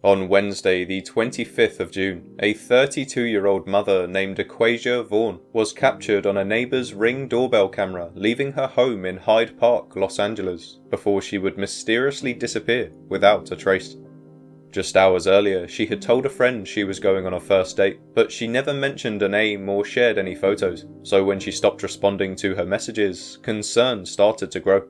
On Wednesday, the 25th of June, a 32-year-old mother named Equasia Vaughn was captured on a neighbour's Ring doorbell camera leaving her home in Hyde Park, Los Angeles, before she would mysteriously disappear without a trace. Just hours earlier, she had told a friend she was going on a first date, but she never mentioned a name or shared any photos, so when she stopped responding to her messages, concern started to grow.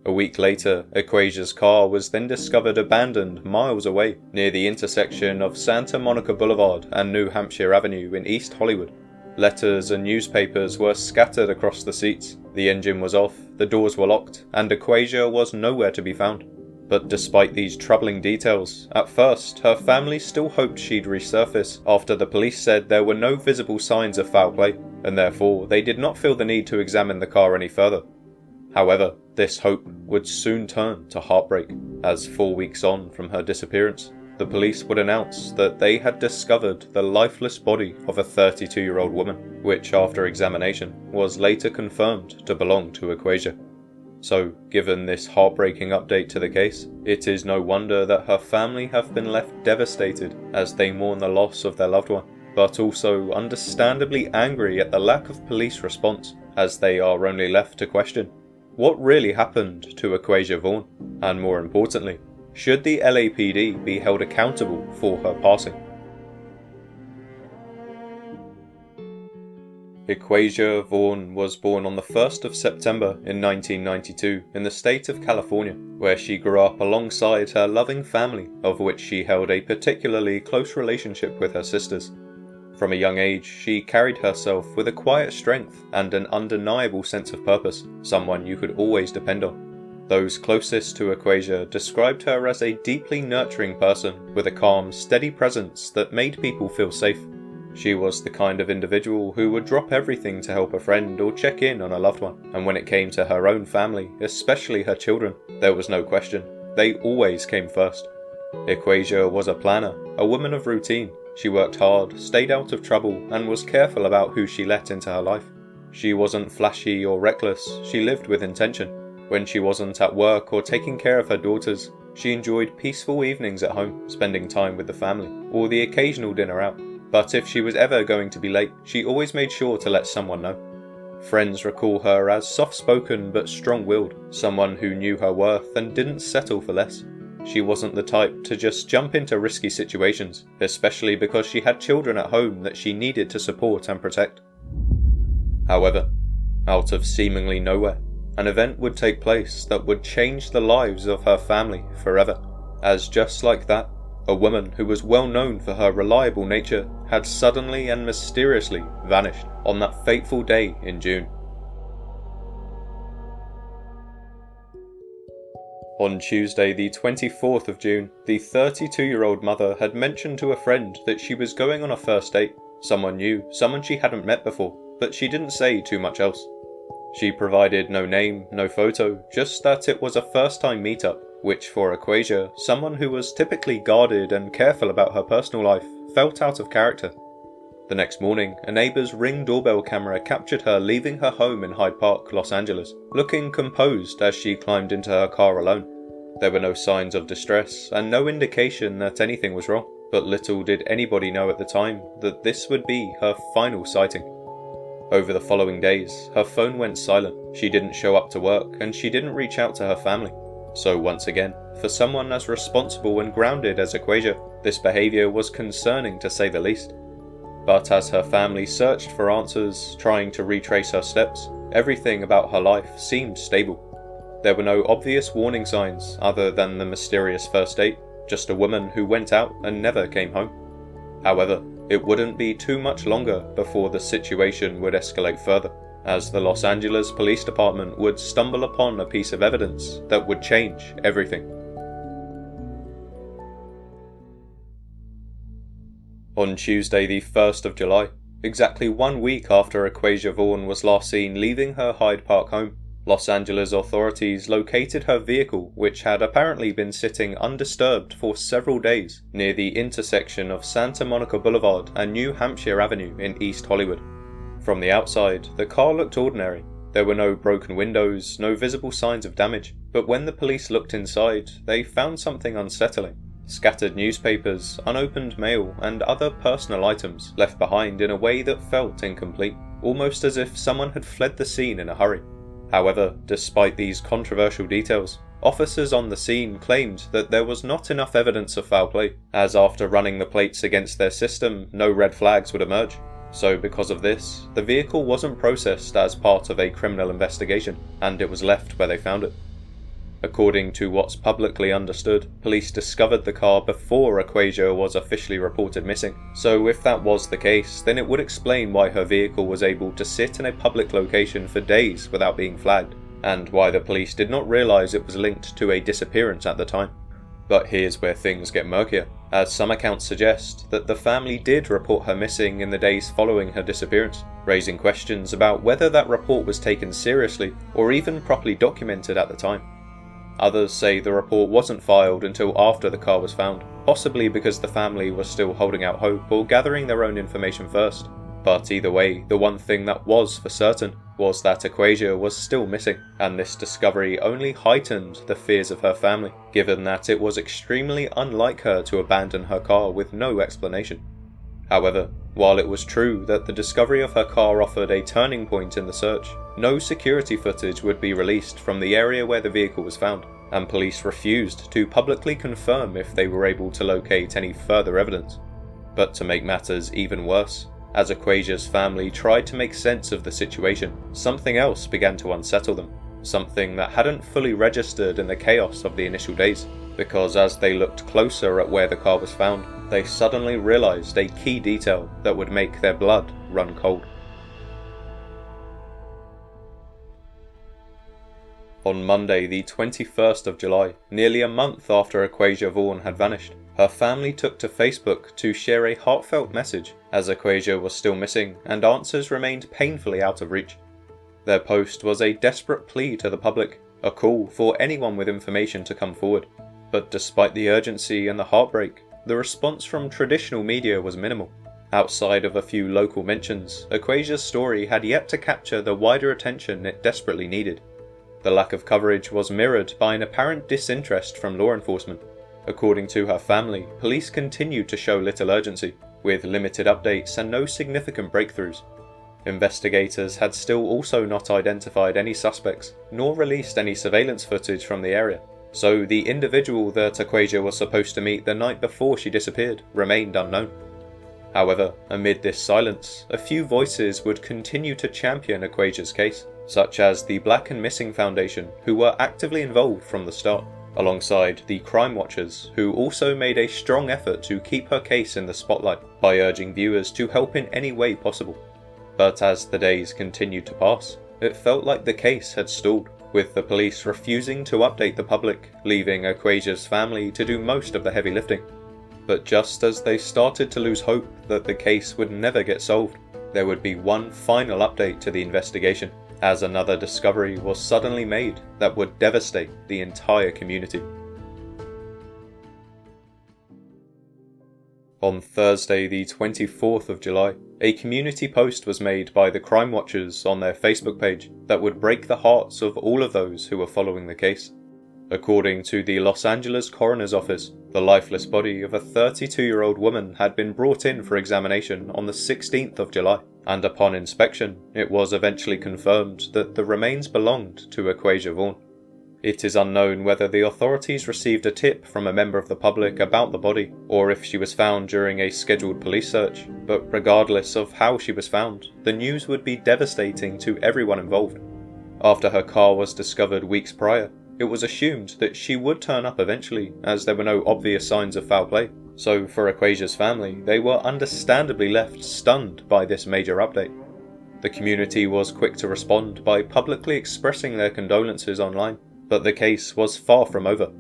A week later, Equasia's car was then discovered abandoned miles away near the intersection of Santa Monica Boulevard and New Hampshire Avenue in East Hollywood. Letters and newspapers were scattered across the seats, the engine was off, the doors were locked, and Equasia was nowhere to be found. But despite these troubling details, at first her family still hoped she'd resurface after the police said there were no visible signs of foul play, and therefore they did not feel the need to examine the car any further. However, this hope would soon turn to heartbreak, as 4 weeks on from her disappearance, the police would announce that they had discovered the lifeless body of a 32-year-old woman, which after examination was later confirmed to belong to Equasia. So, given this heartbreaking update to the case, it is no wonder that her family have been left devastated as they mourn the loss of their loved one, but also understandably angry at the lack of police response, as they are only left to question what really happened to Equasia Vaughn, and more importantly, should the LAPD be held accountable for her passing? Equasia Vaughn was born on the 1st of September in 1992 in the state of California, where she grew up alongside her loving family, of which she held a particularly close relationship with her sisters. From a young age, she carried herself with a quiet strength and an undeniable sense of purpose, someone you could always depend on. Those closest to Equasia described her as a deeply nurturing person with a calm, steady presence that made people feel safe. She was the kind of individual who would drop everything to help a friend or check in on a loved one, and when it came to her own family, especially her children, there was no question. They always came first. Equasia was a planner, a woman of routine. She worked hard, stayed out of trouble, and was careful about who she let into her life. She wasn't flashy or reckless, she lived with intention. When she wasn't at work or taking care of her daughters, she enjoyed peaceful evenings at home, spending time with the family, or the occasional dinner out. But if she was ever going to be late, she always made sure to let someone know. Friends recall her as soft-spoken but strong-willed, someone who knew her worth and didn't settle for less. She wasn't the type to just jump into risky situations, especially because she had children at home that she needed to support and protect. However, out of seemingly nowhere, an event would take place that would change the lives of her family forever, as just like that, a woman who was well known for her reliable nature had suddenly and mysteriously vanished on that fateful day in June. On Tuesday the 24th of June, the 32-year-old mother had mentioned to a friend that she was going on a first date, someone new, someone she hadn't met before, but she didn't say too much else. She provided no name, no photo, just that it was a first-time meetup, which for Equasia, someone who was typically guarded and careful about her personal life, felt out of character. The next morning, a neighbour's Ring doorbell camera captured her leaving her home in Hyde Park, Los Angeles, looking composed as she climbed into her car alone. There were no signs of distress and no indication that anything was wrong, but little did anybody know at the time that this would be her final sighting. Over the following days, her phone went silent, she didn't show up to work, and she didn't reach out to her family. So once again, for someone as responsible and grounded as Equasia, this behaviour was concerning to say the least. But as her family searched for answers, trying to retrace her steps, everything about her life seemed stable. There were no obvious warning signs other than the mysterious first date, just a woman who went out and never came home. However, it wouldn't be too much longer before the situation would escalate further, as the Los Angeles Police Department would stumble upon a piece of evidence that would change everything. On Tuesday the 1st of July, exactly 1 week after Equasia Vaughn was last seen leaving her Hyde Park home, Los Angeles authorities located her vehicle, which had apparently been sitting undisturbed for several days near the intersection of Santa Monica Boulevard and New Hampshire Avenue in East Hollywood. From the outside, the car looked ordinary. There were no broken windows, no visible signs of damage, but when the police looked inside, they found something unsettling. scattered newspapers, unopened mail, and other personal items left behind in a way that felt incomplete, almost as if someone had fled the scene in a hurry. However, despite these controversial details, officers on the scene claimed that there was not enough evidence of foul play, as after running the plates against their system, no red flags would emerge. So because of this, the vehicle wasn't processed as part of a criminal investigation, and it was left where they found it. According to what's publicly understood, police discovered the car before Equasia was officially reported missing, so if that was the case, then it would explain why her vehicle was able to sit in a public location for days without being flagged, and why the police did not realise it was linked to a disappearance at the time. But here's where things get murkier, as some accounts suggest that the family did report her missing in the days following her disappearance, raising questions about whether that report was taken seriously or even properly documented at the time. Others say the report wasn't filed until after the car was found, possibly because the family was still holding out hope or gathering their own information first. But either way, the one thing that was for certain was that Equasia was still missing, and this discovery only heightened the fears of her family, given that it was extremely unlike her to abandon her car with no explanation. However, while it was true that the discovery of her car offered a turning point in the search, no security footage would be released from the area where the vehicle was found, and police refused to publicly confirm if they were able to locate any further evidence. But to make matters even worse, as Equasia's family tried to make sense of the situation, something else began to unsettle them, something that hadn't fully registered in the chaos of the initial days, because as they looked closer at where the car was found, they suddenly realised a key detail that would make their blood run cold. On Monday, the 21st of July, nearly a month after Equasia Vaughn had vanished, her family took to Facebook to share a heartfelt message, as Equasia was still missing and answers remained painfully out of reach. Their post was a desperate plea to the public, a call for anyone with information to come forward. But despite the urgency and the heartbreak, the response from traditional media was minimal. Outside of a few local mentions, Equasia's story had yet to capture the wider attention it desperately needed. The lack of coverage was mirrored by an apparent disinterest from law enforcement. According to her family, police continued to show little urgency, with limited updates and no significant breakthroughs. Investigators had still also not identified any suspects, nor released any surveillance footage from the area, so the individual that Equasia was supposed to meet the night before she disappeared remained unknown. However, amid this silence, a few voices would continue to champion Equasia's case, such as the Black and Missing Foundation, who were actively involved from the start, alongside the Crime Watchers, who also made a strong effort to keep her case in the spotlight by urging viewers to help in any way possible. But as the days continued to pass, it felt like the case had stalled, with the police refusing to update the public, leaving Equasia's family to do most of the heavy lifting. But just as they started to lose hope that the case would never get solved, there would be one final update to the investigation, as another discovery was suddenly made that would devastate the entire community. On Thursday, the 24th of July, a community post was made by the Crime Watchers on their Facebook page that would break the hearts of all of those who were following the case. According to the Los Angeles Coroner's Office, the lifeless body of a 32-year-old woman had been brought in for examination on the 16th of July, and upon inspection, it was eventually confirmed that the remains belonged to Equasia Vaughn. It is unknown whether the authorities received a tip from a member of the public about the body, or if she was found during a scheduled police search, but regardless of how she was found, the news would be devastating to everyone involved. After her car was discovered weeks prior, it was assumed that she would turn up eventually, as there were no obvious signs of foul play. So for Equasia's family, they were understandably left stunned by this major update. The community was quick to respond by publicly expressing their condolences online, but the case was far from over.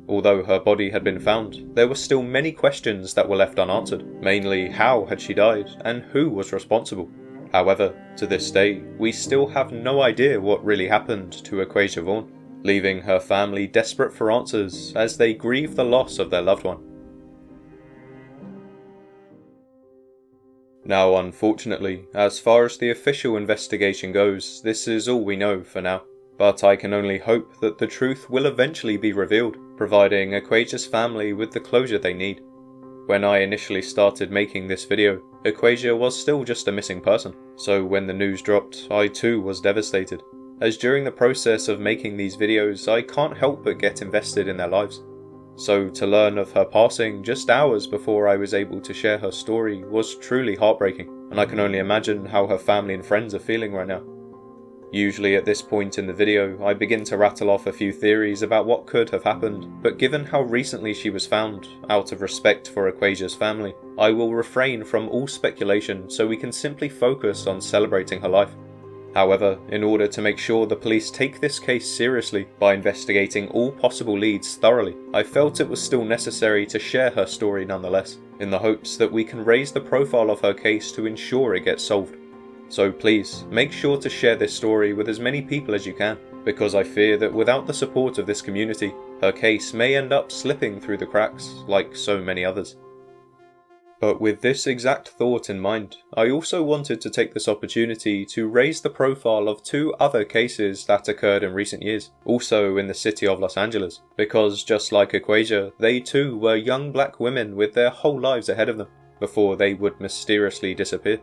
Although her body had been found, there were still many questions that were left unanswered, mainly how had she died and who was responsible. However, to this day, we still have no idea what really happened to Equasia Vaughn, leaving her family desperate for answers as they grieve the loss of their loved one. Now, unfortunately, as far as the official investigation goes, this is all we know for now, but I can only hope that the truth will eventually be revealed, providing Equasia's family with the closure they need. When I initially started making this video, Equasia was still just a missing person, so when the news dropped, I too was devastated, as during the process of making these videos I can't help but get invested in their lives. So to learn of her passing just hours before I was able to share her story was truly heartbreaking, and I can only imagine how her family and friends are feeling right now. Usually at this point in the video, I begin to rattle off a few theories about what could have happened, but given how recently she was found, out of respect for Equasia's family, I will refrain from all speculation so we can simply focus on celebrating her life. However, in order to make sure the police take this case seriously by investigating all possible leads thoroughly, I felt it was still necessary to share her story nonetheless, in the hopes that we can raise the profile of her case to ensure it gets solved. So please, make sure to share this story with as many people as you can, because I fear that without the support of this community, her case may end up slipping through the cracks like so many others. But with this exact thought in mind, I also wanted to take this opportunity to raise the profile of two other cases that occurred in recent years, also in the city of Los Angeles, because just like Equasia, they too were young black women with their whole lives ahead of them, before they would mysteriously disappear.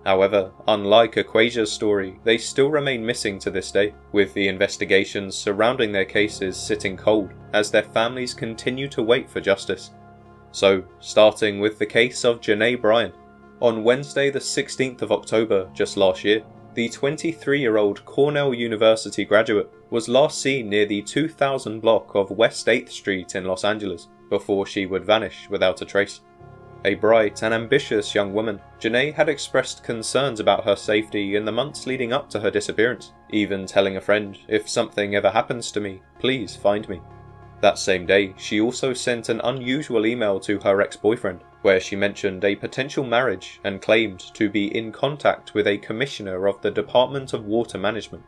However, unlike Equasia's story, they still remain missing to this day, with the investigations surrounding their cases sitting cold as their families continue to wait for justice. So, starting with the case of Jahnay Bryan, on Wednesday the 16th of October just last year, the 23-year-old Cornell University graduate was last seen near the 2000 block of West 8th Street in Los Angeles, before she would vanish without a trace. A bright and ambitious young woman, Jahnay had expressed concerns about her safety in the months leading up to her disappearance, even telling a friend, "If something ever happens to me, please find me." That same day, she also sent an unusual email to her ex-boyfriend, where she mentioned a potential marriage and claimed to be in contact with a commissioner of the Department of Water Management.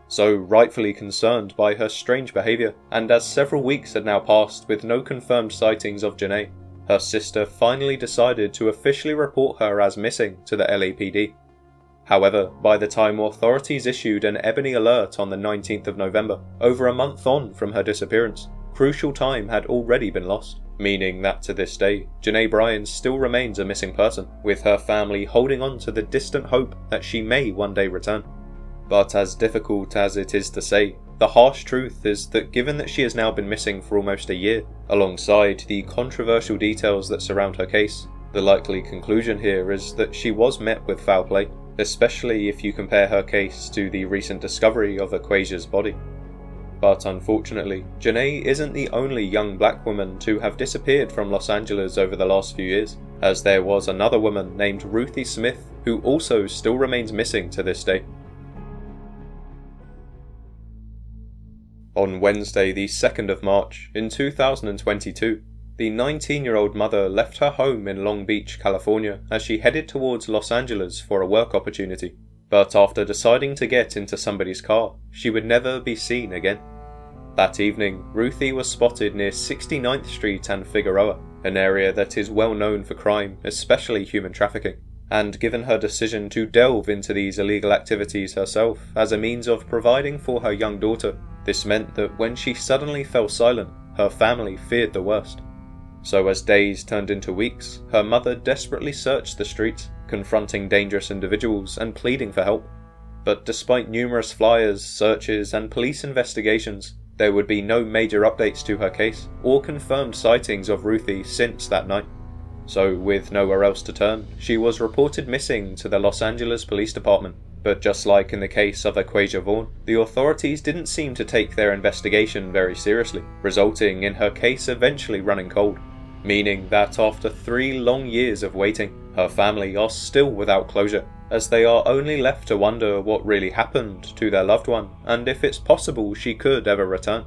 So rightfully concerned by her strange behaviour, and as several weeks had now passed with no confirmed sightings of Jahnay, her sister finally decided to officially report her as missing to the LAPD. However, by the time authorities issued an ebony alert on the 19th of November, over a month on from her disappearance, crucial time had already been lost, meaning that to this day, Jahnay Bryan still remains a missing person, with her family holding on to the distant hope that she may one day return. But as difficult as it is to say, the harsh truth is that given that she has now been missing for almost a year, alongside the controversial details that surround her case, the likely conclusion here is that she was met with foul play, especially if you compare her case to the recent discovery of Equasia's body. But unfortunately, Jahnay isn't the only young black woman to have disappeared from Los Angeles over the last few years, as there was another woman named Ruthey Smith who also still remains missing to this day. On Wednesday the 2nd of March in 2022, the 19-year-old mother left her home in Long Beach, California as she headed towards Los Angeles for a work opportunity. But after deciding to get into somebody's car, she would never be seen again. That evening, Ruthey was spotted near 69th Street and Figueroa, an area that is well known for crime, especially human trafficking. And given her decision to delve into these illegal activities herself as a means of providing for her young daughter, this meant that when she suddenly fell silent, her family feared the worst. So as days turned into weeks, her mother desperately searched the streets, confronting dangerous individuals and pleading for help. But despite numerous flyers, searches and police investigations, there would be no major updates to her case or confirmed sightings of Ruthey since that night. So with nowhere else to turn, she was reported missing to the Los Angeles Police Department. But just like in the case of Equasia Vaughn, the authorities didn't seem to take their investigation very seriously, resulting in her case eventually running cold. Meaning that after 3 long years of waiting, her family are still without closure, as they are only left to wonder what really happened to their loved one and if it's possible she could ever return.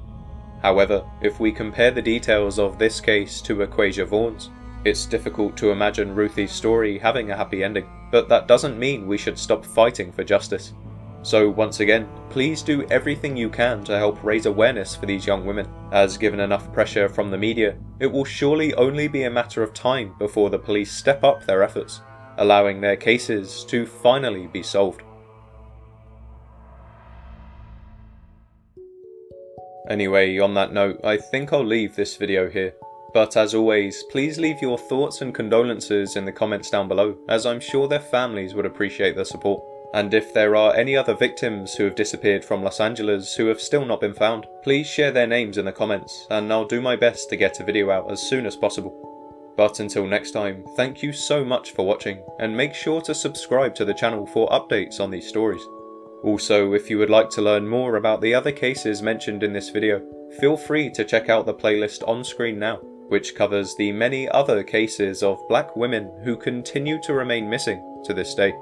However, if we compare the details of this case to Equasia Vaughn's, it's difficult to imagine Ruthey's story having a happy ending, but that doesn't mean we should stop fighting for justice. So once again, please do everything you can to help raise awareness for these young women, as given enough pressure from the media, it will surely only be a matter of time before the police step up their efforts, allowing their cases to finally be solved. Anyway, on that note, I think I'll leave this video here. But as always, please leave your thoughts and condolences in the comments down below, as I'm sure their families would appreciate the support. And if there are any other victims who have disappeared from Los Angeles who have still not been found, please share their names in the comments, and I'll do my best to get a video out as soon as possible. But until next time, thank you so much for watching, and make sure to subscribe to the channel for updates on these stories. Also, if you would like to learn more about the other cases mentioned in this video, feel free to check out the playlist on screen now, which covers the many other cases of black women who continue to remain missing to this day.